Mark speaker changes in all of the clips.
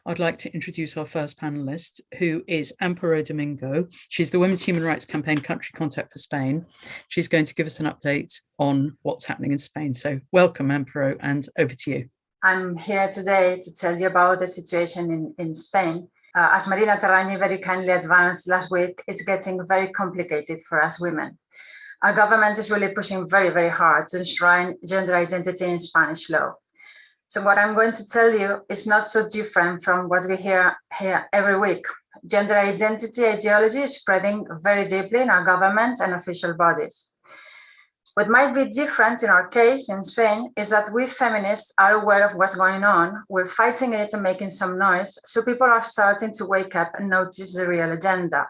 Speaker 1: I'd like to introduce our first panelist, who is Amparo Domingo. She's the Women's Human Rights Campaign country contact for Spain. She's going to give us an update on what's happening in Spain. So welcome, Amparo, and over to you.
Speaker 2: I'm here today to tell you about the situation in Spain. As Marina Terrani very kindly advanced last week, it's getting very complicated for us women. Our government is really pushing very, very hard to enshrine gender identity in Spanish law. So what I'm going to tell you is not so different from what we hear here every week. Gender identity ideology is spreading very deeply in our government and official bodies. What might be different in our case in Spain is that we feminists are aware of what's going on. We're fighting it and making some noise, so people are starting to wake up and notice the real agenda,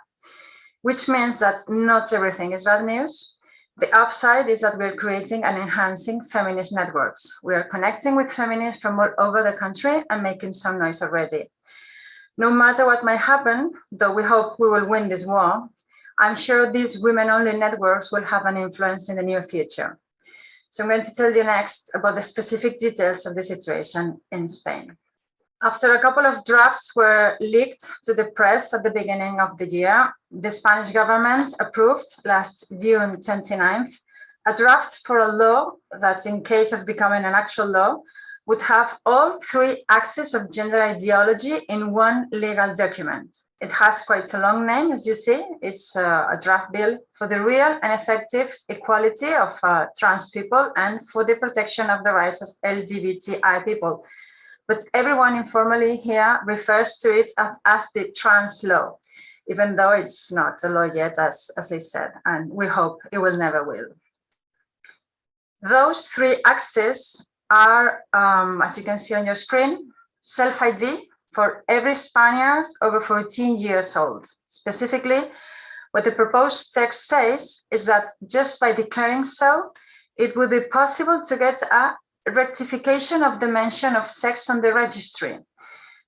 Speaker 2: which means that not everything is bad news. The upside is that we're creating and enhancing feminist networks. We are connecting with feminists from all over the country and making some noise already. No matter what might happen, though we hope we will win this war, I'm sure these women-only networks will have an influence in the near future. So I'm going to tell you next about the specific details of the situation in Spain. After a couple of drafts were leaked to the press at the beginning of the year, the Spanish government approved last June 29th a draft for a law that, in case of becoming an actual law, would have all three axes of gender ideology in one legal document. It has quite a long name, as you see. It's a draft bill for the real and effective equality of trans people and for the protection of the rights of LGBTI people. But everyone informally here refers to it as the Trance Law, even though it's not a law yet, as I said, and we hope it will never will. Those three axes are, as you can see on your screen, self-ID for every Spaniard over 14 years old. Specifically, what the proposed text says is that just by declaring so, it would be possible to get a rectification of the mention of sex on the registry,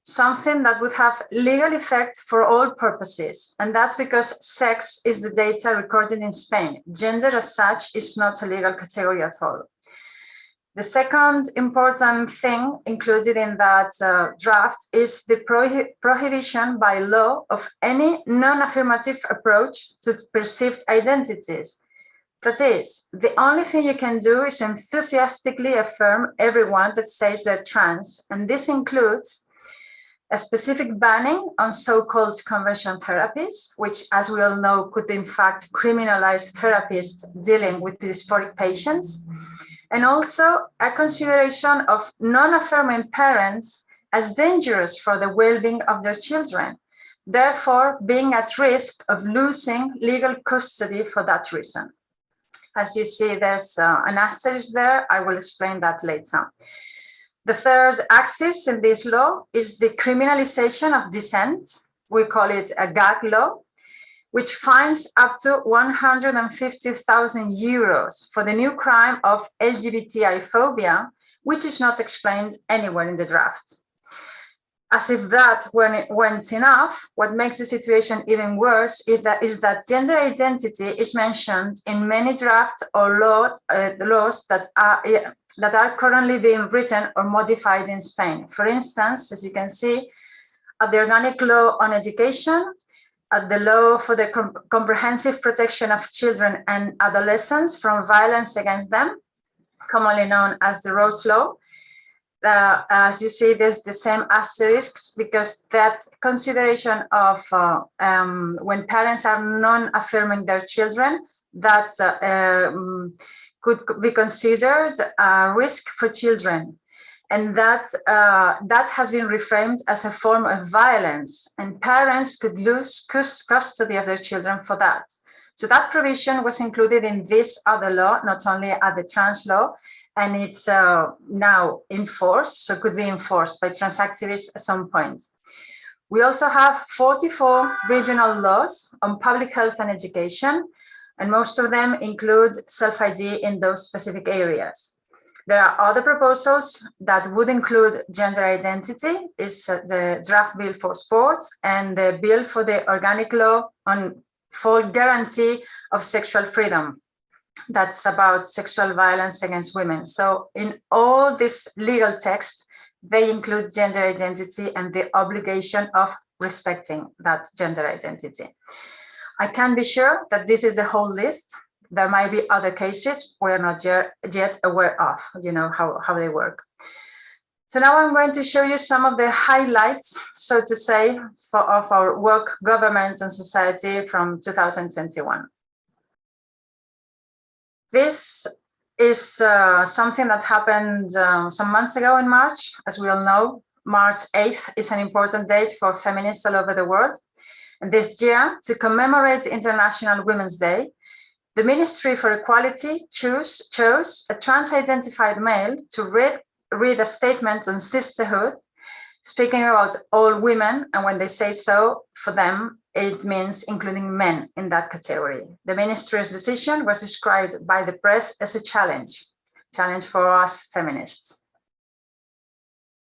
Speaker 2: something that would have legal effect for all purposes. And that's because sex is the data recorded in Spain. Gender as such is not a legal category at all. The second important thing included in that draft is the prohibition by law of any non-affirmative approach to perceived identities. That is, the only thing you can do is enthusiastically affirm everyone that says they're trans, and this includes a specific banning on so-called conversion therapies, which, as we all know, could in fact criminalize therapists dealing with dysphoric patients, and also a consideration of non-affirming parents as dangerous for the well-being of their children, therefore being at risk of losing legal custody for that reason. As you see, there's an asterisk there. I will explain that later. The third axis in this law is the criminalization of dissent. We call it a gag law, which fines up to 150,000 euros for the new crime of LGBTI phobia, which is not explained anywhere in the draft. As if that weren't enough, what makes the situation even worse is that gender identity is mentioned in many drafts or laws that are currently being written or modified in Spain. For instance, as you can see, at the Organic Law on Education, at the Law for the Comprehensive Protection of Children and Adolescents from Violence Against Them, commonly known as the Rose Law. As you see, there's the same asterisks because that consideration of when parents are non-affirming their children, that could be considered a risk for children. And that has been reframed as a form of violence, and parents could lose custody of their children for that. So that provision was included in this other law, not only at the Trans Law, and it's now enforced, so it could be enforced by trans activists at some point. We also have 44 regional laws on public health and education, and most of them include self-ID in those specific areas. There are other proposals that would include gender identity, is the draft bill for sports and the bill for the Organic Law on full guarantee of sexual freedom. That's about sexual violence against women. So in all this legal text, they include gender identity and the obligation of respecting that gender identity. I can be sure that this is the whole list. There might be other cases we're not yet aware of, you know, how they work. So now I'm going to show you some of the highlights, so to say, of our work, government and society from 2021. This is something that happened some months ago in March. As we all know, March 8th is an important date for feminists all over the world. And this year, to commemorate International Women's Day, the Ministry for Equality chose a trans-identified male to read a statement on sisterhood, speaking about all women, and when they say so, for them, it means including men in that category. The ministry's decision was described by the press as a challenge for us feminists.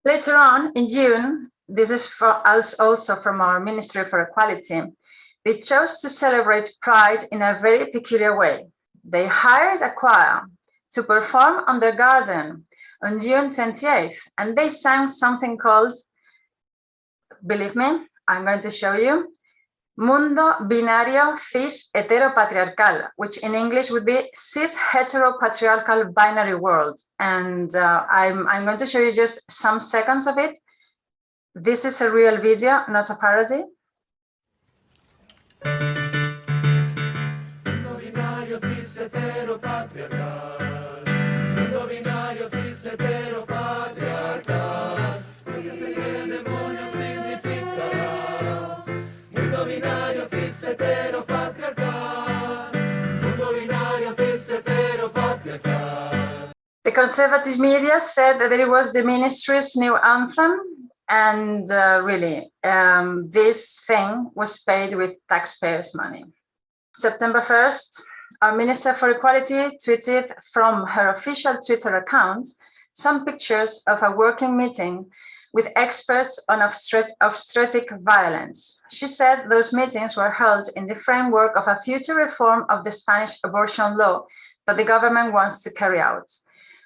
Speaker 2: Later on, in June, this is for us also from our Ministry for Equality, they chose to celebrate Pride in a very peculiar way. They hired a choir to perform on their garden on June 28th, and they sang something called, believe me, I'm going to show you, Mundo Binario Cis Heteropatriarcal, which in English would be cis heteropatriarchal binary world. And I'm going to show you just some seconds of it. This is a real video, not a parody. Mundo binario cis heteropatriarcal. Mundo binario cis heteropatriarcal. Porque sé que demonio significará. Mundo binario cis heteropatriarcal. Mundo binario cis heteropatriarcal. The conservative media said that it was the ministry's new anthem. And really, this thing was paid with taxpayers' money. September 1st, our Minister for Equality tweeted from her official Twitter account some pictures of a working meeting with experts on obstetric violence. She said those meetings were held in the framework of a future reform of the Spanish abortion law that the government wants to carry out.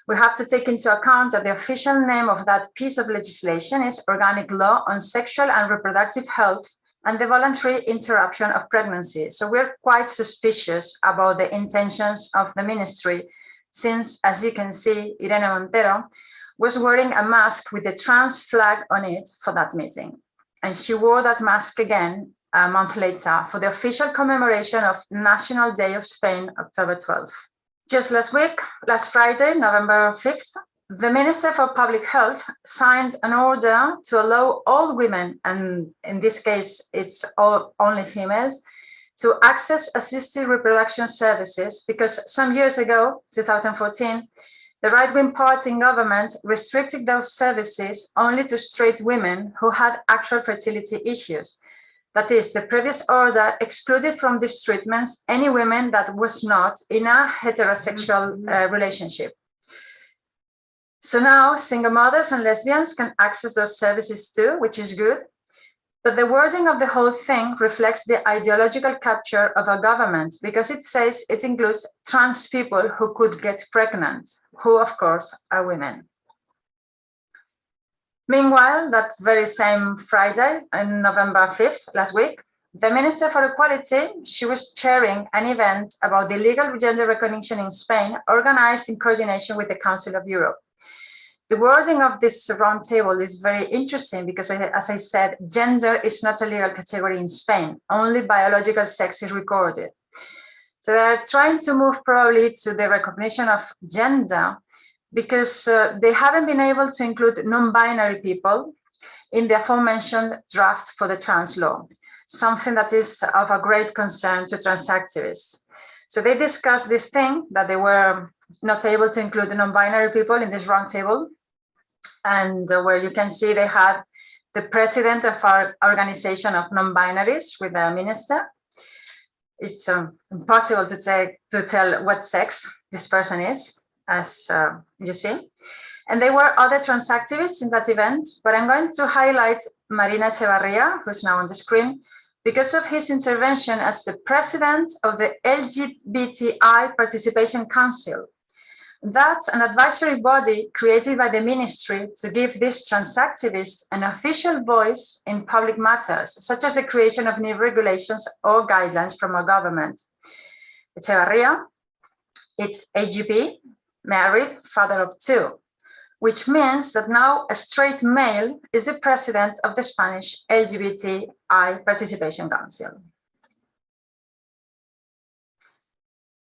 Speaker 2: We have to take into account that the official name of that piece of legislation is Organic Law on Sexual and Reproductive Health and the Voluntary Interruption of Pregnancy. So we're quite suspicious about the intentions of the ministry, since, as you can see, Irene Montero was wearing a mask with the trans flag on it for that meeting. And she wore that mask again a month later for the official commemoration of National Day of Spain, October 12th. Just last week, last Friday, November 5th, the Minister for Public Health signed an order to allow all women, and in this case, it's only females, to access assisted reproduction services because some years ago, 2014, the right-wing party in government restricted those services only to straight women who had actual fertility issues. That is, the previous order excluded from these treatments any women that was not in a heterosexual relationship. So now single mothers and lesbians can access those services too, which is good. But the wording of the whole thing reflects the ideological capture of a government because it says it includes trans people who could get pregnant, who of course are women. Meanwhile, that very same Friday, on November 5th, last week, the Minister for Equality, she was chairing an event about the legal gender recognition in Spain, organized in coordination with the Council of Europe. The wording of this roundtable is very interesting because, as I said, gender is not a legal category in Spain, only biological sex is recorded. So they're trying to move probably to the recognition of gender because they haven't been able to include non-binary people in the aforementioned draft for the trans law, something that is of a great concern to trans activists. So they discussed this thing that they were not able to include the non-binary people in this roundtable, and where you can see they had the president of our organization of non-binaries with the minister. It's impossible to tell what sex this person is, as you see. And there were other trans activists in that event, but I'm going to highlight Marina Echevarria, who's now on the screen, because of his intervention as the president of the LGBTI Participation Council. That's an advisory body created by the ministry to give these trans activists an official voice in public matters, such as the creation of new regulations or guidelines from our government. Echevarria, it's AGP, married, father of 2, which means that now a straight male is the president of the Spanish LGBTI Participation Council.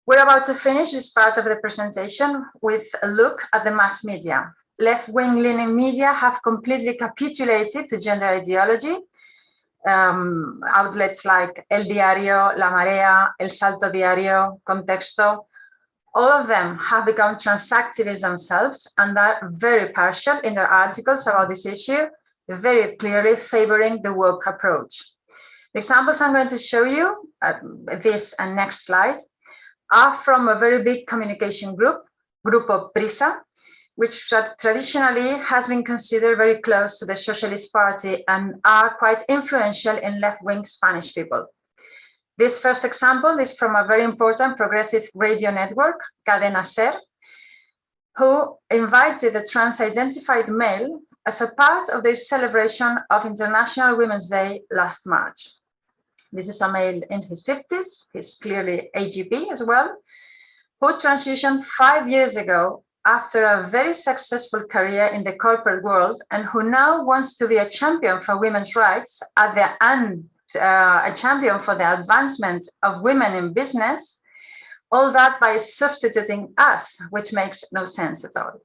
Speaker 2: We're about to finish this part of the presentation with a look at the mass media. Left-wing leaning media have completely capitulated to gender ideology. Outlets like El Diario, La Marea, El Salto Diario, Contexto, all of them have become trans activists themselves and are very partial in their articles about this issue, very clearly favoring the woke approach. The examples I'm going to show you, this and next slide, are from a very big communication group, Grupo Prisa, which traditionally has been considered very close to the Socialist Party and are quite influential in left-wing Spanish people. This first example is from a very important progressive radio network, Cadena SER, who invited a trans-identified male as a part of their celebration of International Women's Day last March. This is a male in his 50s, he's clearly AGP as well, who transitioned 5 years ago after a very successful career in the corporate world and who now wants to be a champion for women's rights at the end, a champion for the advancement of women in business, all that by substituting us, which makes no sense at all.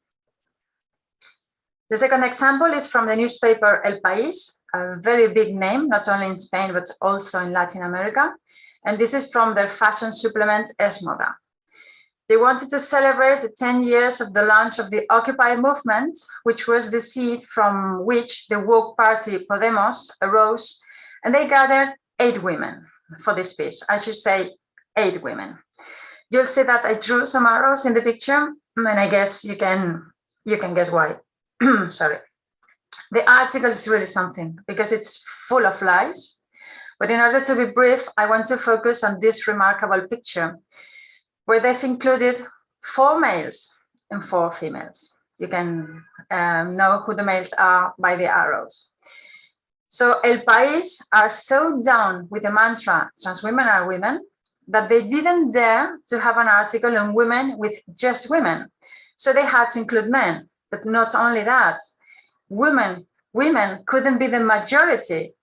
Speaker 2: The second example is from the newspaper El Pais, a very big name, not only in Spain, but also in Latin America. And this is from their fashion supplement Es Moda. They wanted to celebrate the 10 years of the launch of the Occupy movement, which was the seed from which the woke party Podemos arose. And they gathered 8 women for this piece. I should say 8 women. You'll see that I drew some arrows in the picture, and I guess you can guess why. Sorry. The article is really something because it's full of lies. But in order to be brief, I want to focus on this remarkable picture where they've included 4 males and 4 females. You can know who the males are by the arrows. So El Pais are so down with the mantra, trans women are women, that they didn't dare to have an article on women with just women. So they had to include men. But not only that, women couldn't be the majority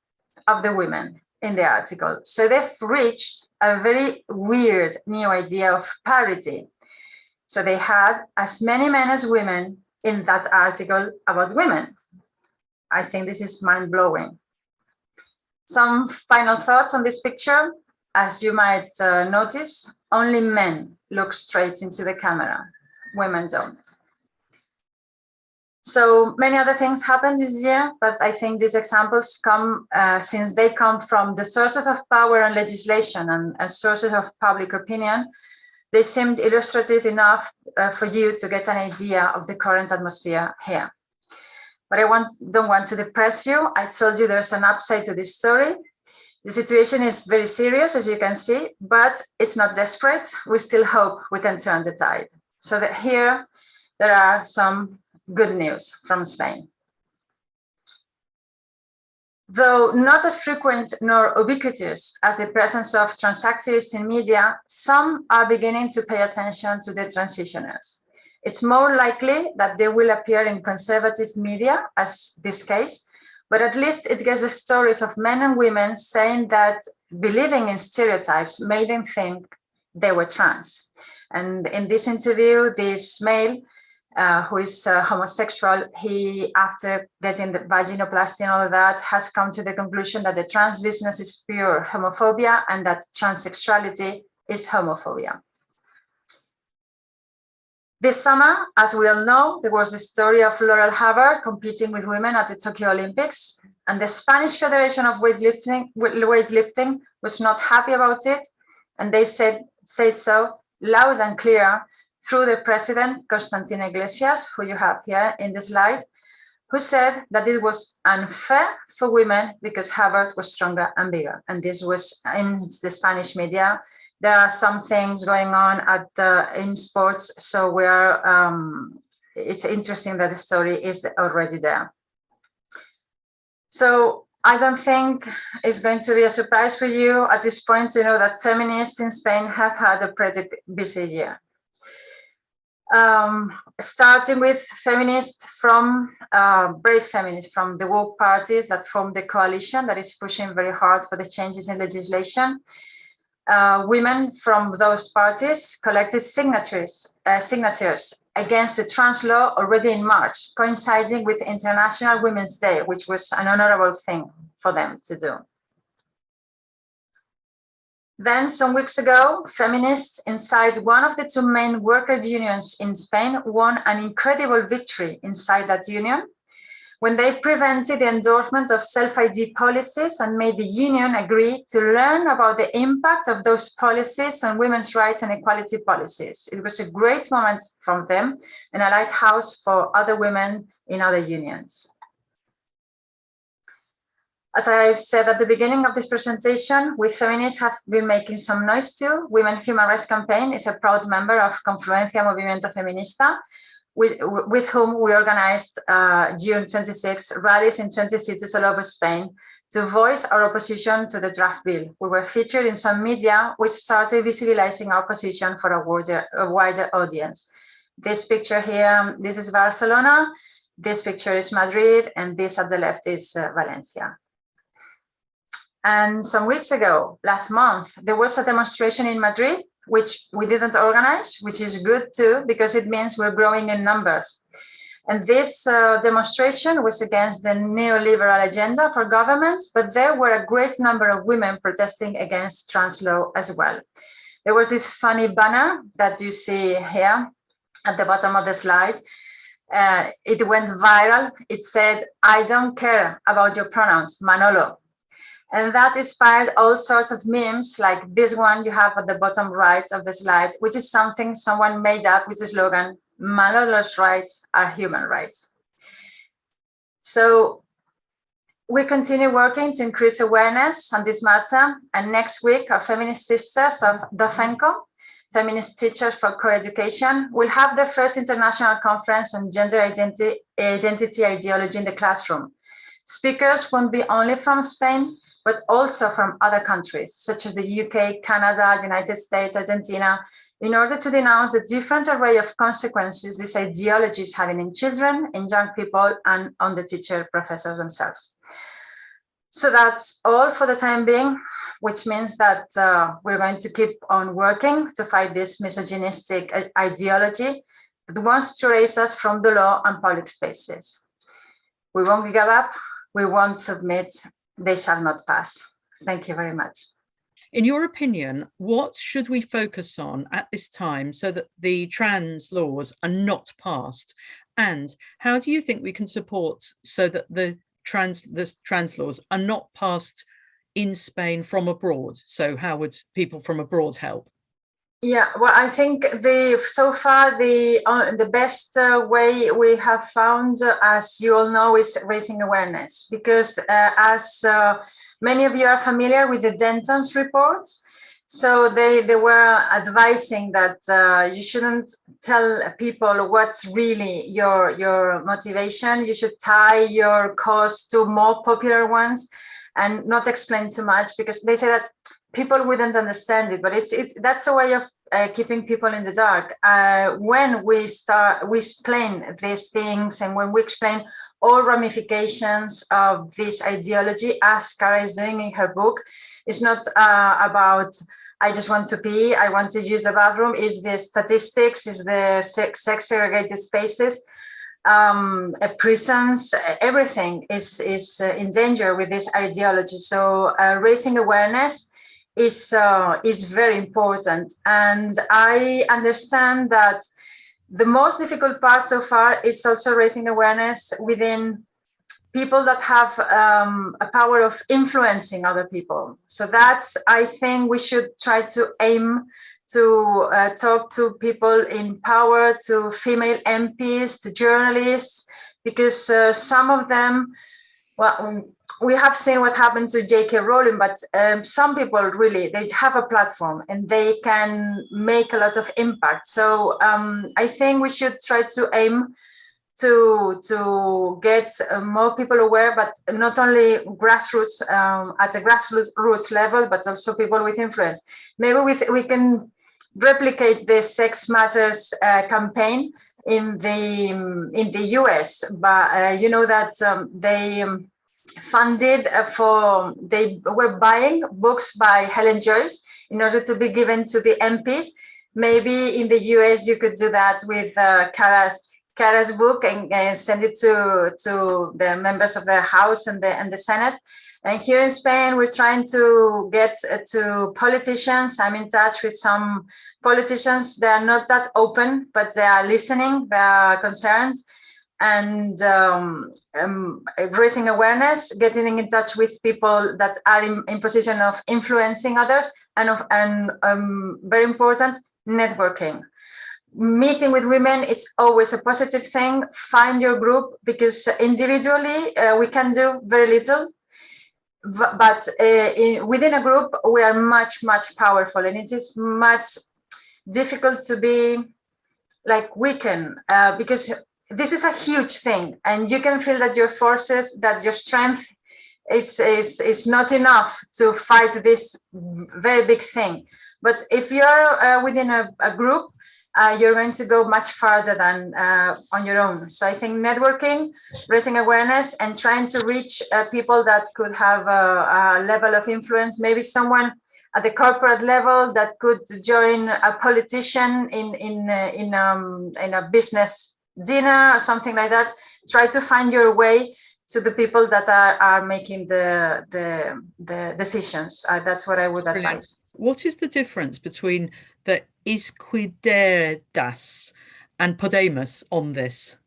Speaker 2: of the women in the article. So they've reached a very weird new idea of parity. So they had as many men as women in that article about women. I think this is mind-blowing. Some final thoughts on this picture. As you might notice, only men look straight into the camera. Women don't. So many other things happened this year, but I think these examples come since they come from the sources of power and legislation and as sources of public opinion. They seemed illustrative enough for you to get an idea of the current atmosphere here. But I don't want to depress you. I told you there's an upside to this story. The situation is very serious, as you can see, but it's not desperate. We still hope we can turn the tide. So that here there are some good news from Spain. Though not as frequent nor ubiquitous as the presence of trans activists in media, some are beginning to pay attention to the transitioners. It's more likely that they will appear in conservative media, as this case, but at least it gets the stories of men and women saying that believing in stereotypes made them think they were trans. And in this interview, this male, who is homosexual, he, after getting the vaginoplasty and all of that, has come to the conclusion that the trans business is pure homophobia and that transsexuality is homophobia. This summer, as we all know, there was the story of Laurel competing with women at the Tokyo Olympics, and the Spanish Federation of Weightlifting was not happy about it, and they said so loud and clear through the president, Constantino Iglesias, who you have here in the slide, who said that it was unfair for women because Hubbard was stronger and bigger. And this was in the Spanish media. There are some things going on in sports, so it's interesting that the story is already there. So I don't think it's going to be a surprise for you at this point to know that feminists in Spain have had a pretty busy year. Starting with feminists from brave feminists from the woke parties that form the coalition that is pushing very hard for the changes in legislation. Women from those parties collected signatures against the trans law already in March, coinciding with International Women's Day, which was an honorable thing for them to do. Then, some weeks ago, feminists inside one of the two main workers' unions in Spain won an incredible victory inside that union when they prevented the endorsement of self-ID policies and made the union agree to learn about the impact of those policies on women's rights and equality policies. It was a great moment from them and a lighthouse for other women in other unions. As I've said at the beginning of this presentation, we feminists have been making some noise too. Women Human Rights Campaign is a proud member of Confluencia Movimiento Feminista, with whom we organized June 26 rallies in 20 cities all over Spain to voice our opposition to the draft bill. We were featured in some media, which started visibilizing our position for a wider audience. This picture here, this is Barcelona, this picture is Madrid, and this at the left is Valencia. And some weeks ago, last month, there was a demonstration in Madrid, which we didn't organize, which is good too, because it means we're growing in numbers. And this demonstration was against the neoliberal agenda for government, but there were a great number of women protesting against trans law as well. There was this funny banner that you see here at the bottom of the slide. It went viral. It said, "I don't care about your pronouns, Manolo." And that inspired all sorts of memes like this one you have at the bottom right of the slide, which is something someone made up with the slogan, "Manolo's rights are human rights." So we continue working to increase awareness on this matter. And next week, our feminist sisters of DOFENCO, Feminist Teachers for Co-Education, will have their first international conference on gender identity ideology in the classroom. Speakers won't be only from Spain, but also from other countries, such as the UK, Canada, United States, Argentina, in order to denounce the different array of consequences this ideology is having in children, in young people, and on the teacher professors themselves. So that's all for the time being, which means that we're going to keep on working to fight this misogynistic ideology that wants to erase us from the law and public spaces. We won't give up, we won't submit, they shall not pass. Thank you very much.
Speaker 1: In your opinion, what should we focus on at this time so that the trans laws are not passed? And how do you think we can support so that the trans laws are not passed in Spain from abroad? So how would people from abroad help?
Speaker 2: Yeah, well, I think so far the best way we have found, as you all know, is raising awareness. Because as many of you are familiar with the Denton's report, so they were advising that you shouldn't tell people what's really your motivation. You should tie your cause to more popular ones and not explain too much, because they say that people wouldn't understand it, but that's a way of keeping people in the dark. When we explain these things, and when we explain all ramifications of this ideology, as Cara is doing in her book, it's not about I just want to pee, I want to use the bathroom. Is the statistics, is the sex segregated spaces, prisons, everything is in danger with this ideology. So raising awareness is very important. And I understand that the most difficult part so far is also raising awareness within people that have a power of influencing other people. So that's, I think we should try to aim to talk to people in power, to female MPs, to journalists, because some of them, well, we have seen what happened to J.K. Rowling, but some people really, they have a platform and they can make a lot of impact. So I think we should try to aim to get more people aware, but not only grassroots, at a grassroots level, but also people with influence. Maybe we can replicate the Sex Matters campaign in the US, but you know that they funded they were buying books by Helen Joyce in order to be given to the MPs. Maybe in the US you could do that with Cara's book and send it to the members of the House and the Senate. And here in Spain, we're trying to get to politicians. I'm in touch with some politicians. They are not that open, but they are listening, they are concerned, and raising awareness, getting in touch with people that are in position of influencing others, and very important, networking. Meeting with women is always a positive thing. Find your group, because individually we can do very little, but within a group we are much powerful, and it is much difficult to be like weakened, because this is a huge thing, and you can feel that your forces, that your strength is not enough to fight this very big thing. But if you're within a group, you're going to go much farther than on your own. So I think networking, raising awareness, and trying to reach people that could have a level of influence, maybe someone at the corporate level that could join a politician in a business dinner or something like that. Try to find your way to the people that are making the decisions. That's what I would advise.
Speaker 1: What is the difference between the Izquierdas and Podemos on this?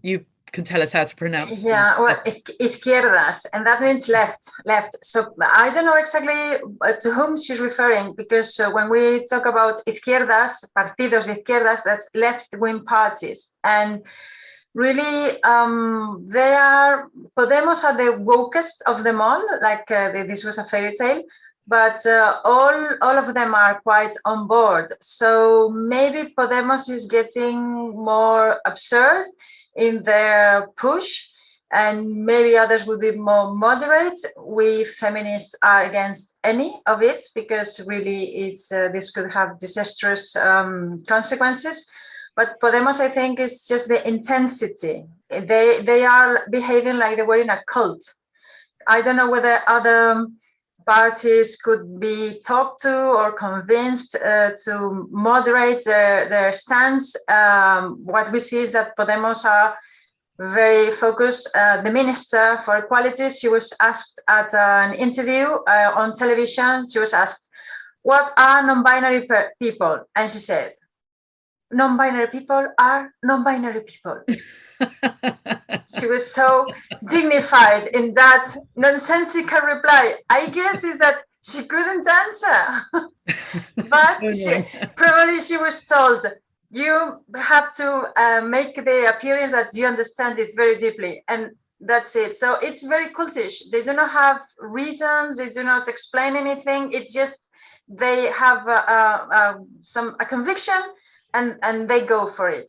Speaker 1: You can tell us how to pronounce.
Speaker 2: Yeah, well, izquierdas, and that means left. So I don't know exactly to whom she's referring, because when we talk about izquierdas, partidos de izquierdas, that's left-wing parties, and really they are, Podemos are the wokest of them all, like this was a fairy tale, but all of them are quite on board. So maybe Podemos is getting more absurd in their push, and maybe others will be more moderate. We feminists are against any of it, because really it's this could have disastrous consequences. But Podemos, I think, is just the intensity. They are behaving like they were in a cult. I don't know whether other parties could be talked to or convinced to moderate their stance. What we see is that Podemos are very focused. The Minister for Equality, she was asked at an interview on television, she was asked, what are non-binary people? And she said, non-binary people are non-binary people. She was so dignified in that nonsensical reply. I guess is that she couldn't answer, but probably she was told, you have to make the appearance that you understand it very deeply, and that's it. So it's very cultish. They do not have reasons. They do not explain anything. It's just they have a conviction, and they go for it.